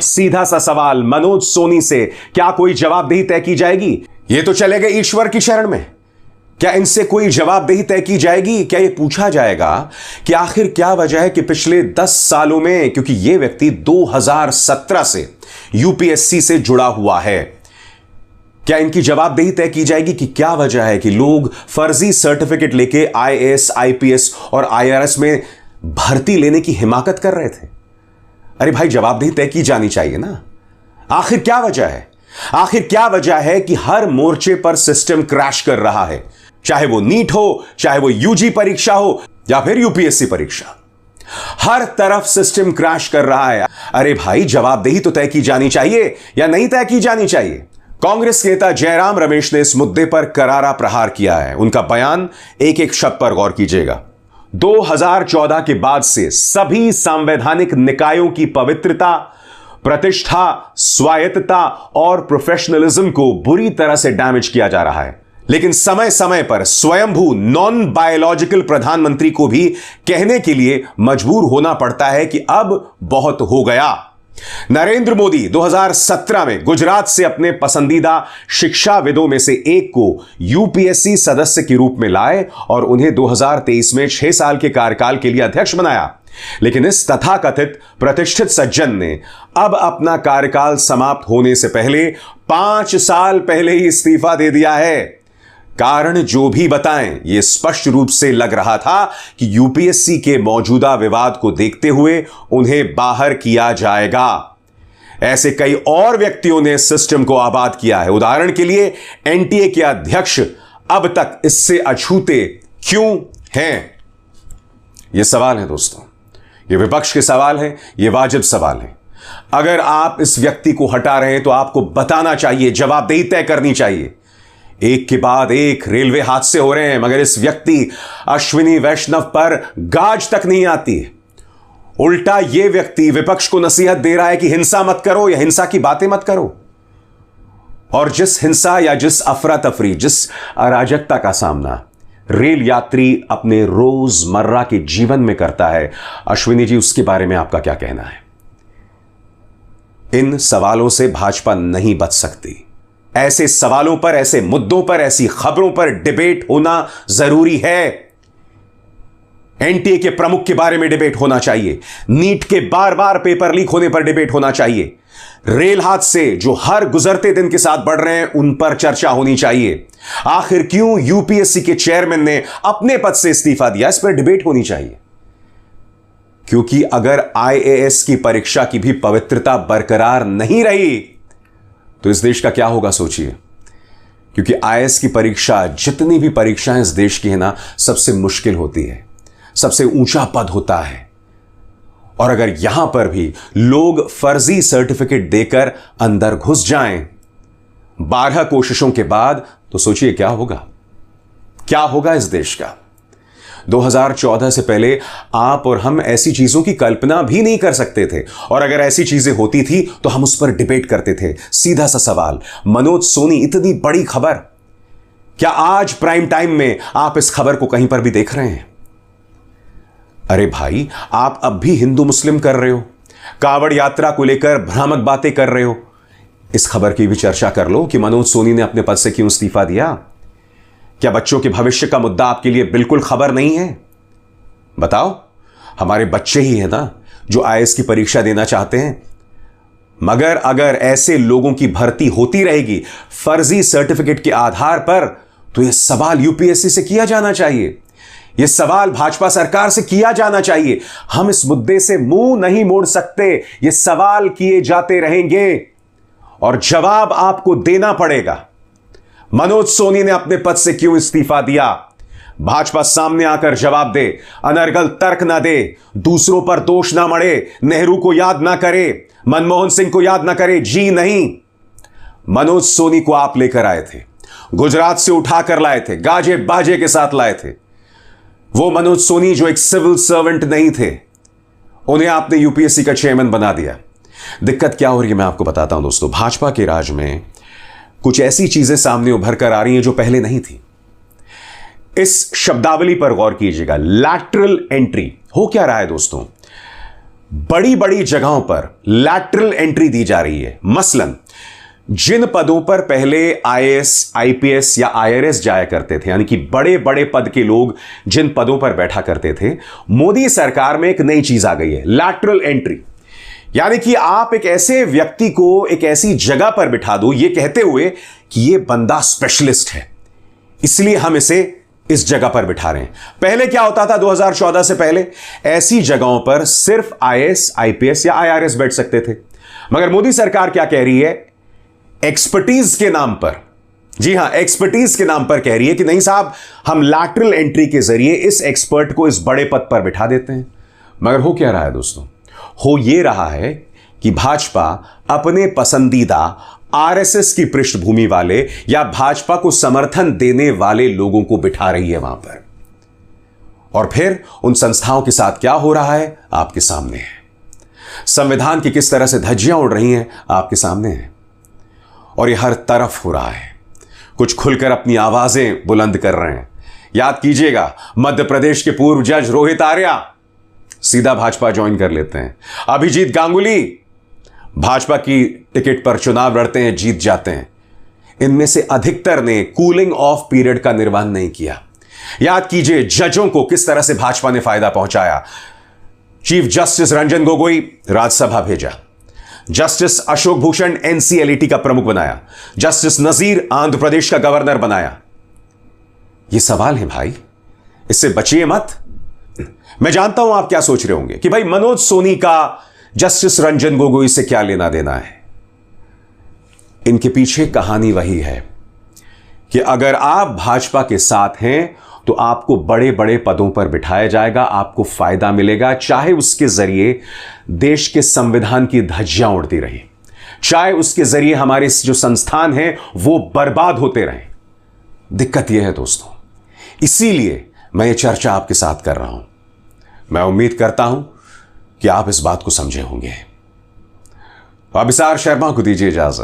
सीधा सा सवाल, मनोज सोनी से क्या कोई जवाबदेही तय की जाएगी? ये तो चले गए ईश्वर की शरण में। क्या इनसे कोई जवाबदेही तय की जाएगी? क्या ये पूछा जाएगा कि आखिर क्या वजह है कि पिछले 10 सालों में, क्योंकि ये व्यक्ति 2017 से यूपीएससी से जुड़ा हुआ है, क्या इनकी जवाबदेही तय की जाएगी कि क्या वजह है कि लोग फर्जी सर्टिफिकेट लेके आईएएस, आईपीएस और आईआरएस में भर्ती लेने की हिमाकत कर रहे थे? अरे भाई, जवाबदेही तय की जानी चाहिए ना। आखिर क्या वजह है? आखिर क्या वजह है कि हर मोर्चे पर सिस्टम क्रैश कर रहा है? चाहे वो नीट हो, चाहे वो यूजी परीक्षा हो या फिर यूपीएससी परीक्षा, हर तरफ सिस्टम क्रैश कर रहा है। अरे भाई, जवाबदेही तो तय की जानी चाहिए या नहीं तय की जानी चाहिए? कांग्रेस नेता जयराम रमेश ने इस मुद्दे पर करारा प्रहार किया है। उनका बयान, एक एक शब्द पर गौर कीजिएगा। 2014 के बाद से सभी संवैधानिक निकायों की पवित्रता, प्रतिष्ठा, स्वायत्तता और प्रोफेशनलिज्म को बुरी तरह से डैमेज किया जा रहा है। लेकिन समय समय पर स्वयंभू नॉन बायोलॉजिकल प्रधानमंत्री को भी कहने के लिए मजबूर होना पड़ता है कि अब बहुत हो गया। नरेंद्र मोदी 2017 में गुजरात से अपने पसंदीदा शिक्षाविदों में से एक को यूपीएससी सदस्य के रूप में लाए और उन्हें 2023 में 6 साल के कार्यकाल के लिए अध्यक्ष बनाया। लेकिन इस तथाकथित प्रतिष्ठित सज्जन ने अब अपना कार्यकाल समाप्त होने से पहले 5 साल पहले ही इस्तीफा दे दिया है। कारण जो भी बताएं, यह स्पष्ट रूप से लग रहा था कि यूपीएससी के मौजूदा विवाद को देखते हुए उन्हें बाहर किया जाएगा। ऐसे कई और व्यक्तियों ने सिस्टम को आबाद किया है। उदाहरण के लिए, एनटीए के अध्यक्ष अब तक इससे अछूते क्यों हैं? यह सवाल है दोस्तों, ये विपक्ष के सवाल है, ये वाजिब सवाल है। अगर आप इस व्यक्ति को हटा रहे हैं तो आपको बताना चाहिए, जवाबदेही तय करनी चाहिए। एक के बाद एक रेलवे हादसे हो रहे हैं, मगर इस व्यक्ति अश्विनी वैष्णव पर गाज तक नहीं आती है। उल्टा यह व्यक्ति विपक्ष को नसीहत दे रहा है कि हिंसा मत करो या हिंसा की बातें मत करो। और जिस हिंसा या जिस अफरा तफरी, जिस अराजकता का सामना रेल यात्री अपने रोजमर्रा के जीवन में करता है, अश्विनी जी, उसके बारे में आपका क्या कहना है? इन सवालों से भाजपा नहीं बच सकती। ऐसे सवालों पर, ऐसे मुद्दों पर, ऐसी खबरों पर डिबेट होना जरूरी है। एनटीए के प्रमुख के बारे में डिबेट होना चाहिए। नीट के बार बार पेपर लीक होने पर डिबेट होना चाहिए। रेल हादसे जो हर गुजरते दिन के साथ बढ़ रहे हैं, उन पर चर्चा होनी चाहिए। आखिर क्यों यूपीएससी के चेयरमैन ने अपने पद से इस्तीफा दिया, इस पर डिबेट होनी चाहिए। क्योंकि अगर आईएएस की परीक्षा की भी पवित्रता बरकरार नहीं रही तो इस देश का क्या होगा, सोचिए। क्योंकि आईएएस की परीक्षा, जितनी भी परीक्षाएं इस देश की है ना, सबसे मुश्किल होती है, सबसे ऊंचा पद होता है। और अगर यहां पर भी लोग फर्जी सर्टिफिकेट देकर अंदर घुस जाएं 12 कोशिशों के बाद, तो सोचिए क्या होगा, क्या होगा इस देश का। 2014 से पहले आप और हम ऐसी चीजों की कल्पना भी नहीं कर सकते थे, और अगर ऐसी चीजें होती थी तो हम उस पर डिबेट करते थे। सीधा सा सवाल, मनोज सोनी इतनी बड़ी खबर, क्या आज प्राइम टाइम में आप इस खबर को कहीं पर भी देख रहे हैं? अरे भाई, आप अब भी हिंदू मुस्लिम कर रहे हो, कावड़ यात्रा को लेकर भ्रामक बातें कर रहे हो। इस खबर की भी चर्चा कर लो कि मनोज सोनी ने अपने पद से क्यों इस्तीफा दिया। क्या बच्चों के भविष्य का मुद्दा आपके लिए बिल्कुल खबर नहीं है? बताओ, हमारे बच्चे ही हैं ना जो आईएएस की परीक्षा देना चाहते हैं। मगर अगर ऐसे लोगों की भर्ती होती रहेगी फर्जी सर्टिफिकेट के आधार पर, तो यह सवाल यूपीएससी से किया जाना चाहिए, यह सवाल भाजपा सरकार से किया जाना चाहिए। हम इस मुद्दे से मुंह नहीं मोड़ सकते, यह सवाल किए जाते रहेंगे और जवाब आपको देना पड़ेगा। मनोज सोनी ने अपने पद से क्यों इस्तीफा दिया? भाजपा सामने आकर जवाब दे, अनर्गल तर्क ना दे, दूसरों पर दोष ना मढ़े, नेहरू को याद ना करे, मनमोहन सिंह को याद ना करे। जी नहीं, मनोज सोनी को आप लेकर आए थे, गुजरात से उठाकर लाए थे, गाजे बाजे के साथ लाए थे। वो मनोज सोनी जो एक सिविल सर्वेंट नहीं थे, उन्हें आपने यूपीएससी का चेयरमैन बना दिया। दिक्कत क्या हो रही है मैं आपको बताता हूं दोस्तों। भाजपा के राज में कुछ ऐसी चीजें सामने उभर कर आ रही हैं जो पहले नहीं थी। इस शब्दावली पर गौर कीजिएगा, लैटरल एंट्री। हो क्या रहा है दोस्तों? बड़ी बड़ी जगहों पर लैटरल एंट्री दी जा रही है। मसलन जिन पदों पर पहले आईएएस, आईपीएस या आईआरएस जाया करते थे, यानी कि बड़े बड़े पद के लोग जिन पदों पर बैठा करते थे, मोदी सरकार में एक नई चीज आ गई है, लैटरल एंट्री। यानी कि आप एक ऐसे व्यक्ति को एक ऐसी जगह पर बिठा दो, यह कहते हुए कि यह बंदा स्पेशलिस्ट है, इसलिए हम इसे इस जगह पर बिठा रहे हैं। पहले क्या होता था 2014 से पहले, ऐसी जगहों पर सिर्फ आईएएस, आईपीएस या आईआरएस बैठ सकते थे। मगर मोदी सरकार क्या कह रही है, एक्सपर्टीज के नाम पर, जी हां, एक्सपर्टीज के नाम पर कह रही है कि नहीं साहब, हम लैटरल एंट्री के जरिए इस एक्सपर्ट को इस बड़े पद पर बिठा देते हैं। मगर हो क्या रहा है दोस्तों, हो यह रहा है कि भाजपा अपने पसंदीदा आरएसएस की पृष्ठभूमि वाले या भाजपा को समर्थन देने वाले लोगों को बिठा रही है वहां पर, और फिर उन संस्थाओं के साथ क्या हो रहा है आपके सामने है। संविधान की किस तरह से धज्जियां उड़ रही हैं आपके सामने है, और यह हर तरफ हो रहा है। कुछ खुलकर अपनी आवाजें बुलंद कर रहे हैं। याद कीजिएगा, मध्य प्रदेश के पूर्व जज रोहित आर्या सीधा भाजपा ज्वाइन कर लेते हैं। अभिजीत गांगुली भाजपा की टिकट पर चुनाव लड़ते हैं, जीत जाते हैं। इनमें से अधिकतर ने कूलिंग ऑफ पीरियड का निर्वहन नहीं किया। याद कीजिए जजों को किस तरह से भाजपा ने फायदा पहुंचाया। चीफ जस्टिस रंजन गोगोई राज्यसभा भेजा, जस्टिस अशोक भूषण एनसीएलटी का प्रमुख बनाया, जस्टिस नजीर आंध्र प्रदेश का गवर्नर बनाया। यह सवाल है भाई, इससे बचिए मत। मैं जानता हूं आप क्या सोच रहे होंगे कि भाई मनोज सोनी का जस्टिस रंजन गोगोई से क्या लेना देना है। इनके पीछे कहानी वही है कि अगर आप भाजपा के साथ हैं तो आपको बड़े बड़े पदों पर बिठाया जाएगा, आपको फायदा मिलेगा, चाहे उसके जरिए देश के संविधान की धज्जियां उड़ती रही, चाहे उसके जरिए हमारे जो संस्थान हैं वो बर्बाद होते रहें। दिक्कत यह है दोस्तों, इसीलिए मैं ये चर्चा आपके साथ कर रहा हूं। मैं उम्मीद करता हूं कि आप इस बात को समझे होंगे। अभिसार शर्मा को दीजिए इजाजत।